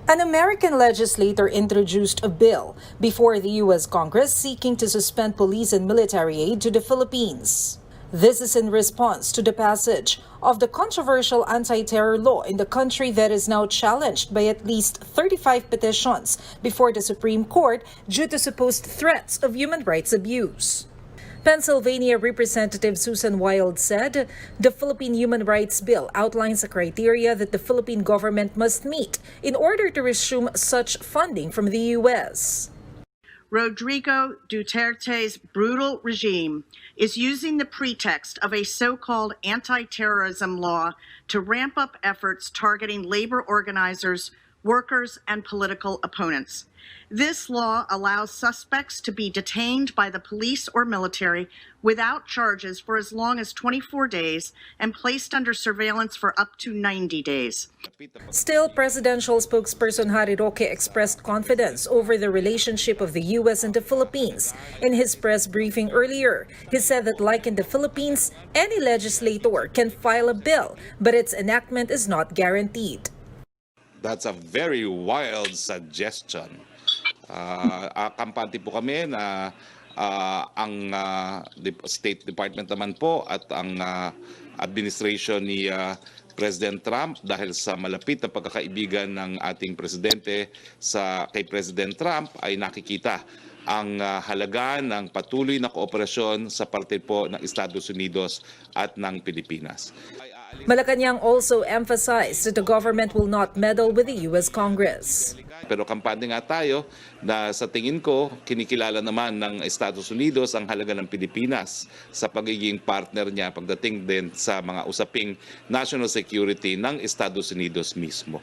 An American legislator introduced a bill before the U.S. Congress seeking to suspend police and military aid to the Philippines. This is in response to the passage of the controversial anti-terror law in the country that is now challenged by at least 35 petitions before the Supreme Court due to supposed threats of human rights abuse. Pennsylvania Representative Susan Wild said the Philippine Human Rights Bill outlines the criteria that the Philippine government must meet in order to resume such funding from the U.S. Rodrigo Duterte's brutal regime is using the pretext of a so-called anti-terrorism law to ramp up efforts targeting labor organizers, workers, and political opponents. This law allows suspects to be detained by the police or military without charges for as long as 24 days and placed under surveillance for up to 90 days. Still, presidential spokesperson Harry Roque expressed confidence over the relationship of the U.S. and the Philippines. In his press briefing earlier, he said that like in the Philippines, any legislator can file a bill, but its enactment is not guaranteed. That's a very wild suggestion. Kampante po kami na ang State Department naman po at ang administration ni President Trump dahil sa malapit na pagkakaibigan ng ating presidente kay President Trump ay nakikita ang halaga ng patuloy na kooperasyon sa parte po ng Estados Unidos at ng Pilipinas. Malacanang also emphasized that the government will not meddle with the U.S. Congress. Pero kampante nga tayo na sa tingin ko kinikilala naman ng Estados Unidos ang halaga ng Pilipinas sa pagiging partner niya pagdating din sa mga usaping national security ng Estados Unidos mismo.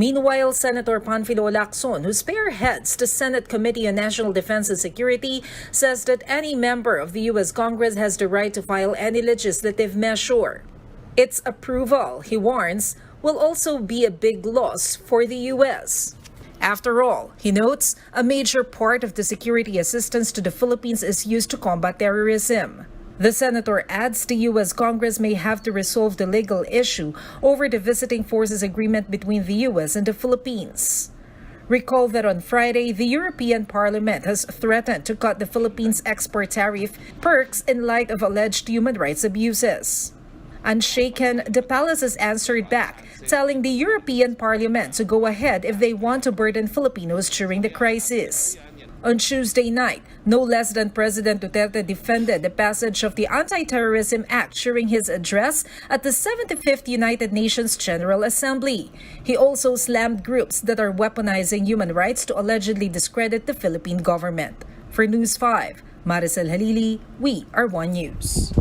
Meanwhile, Senator Panfilo Lacson, who spearheads the Senate Committee on National Defense and Security, says that any member of the U.S. Congress has the right to file any legislative measure. Its approval, he warns, will also be a big loss for the U.S. After all, he notes, a major part of the security assistance to the Philippines is used to combat terrorism. The senator adds the U.S. Congress may have to resolve the legal issue over the Visiting Forces Agreement between the U.S. and the Philippines. Recall that on Friday, the European Parliament has threatened to cut the Philippines' export tariff perks in light of alleged human rights abuses. Unshaken, the palace has answered back, telling the European Parliament to go ahead if they want to burden Filipinos during the crisis. On Tuesday night, no less than President Duterte defended the passage of the Anti-Terrorism Act during his address at the 75th United Nations General Assembly. He also slammed groups that are weaponizing human rights to allegedly discredit the Philippine government. For News 5, Maricel Halili, We Are One News.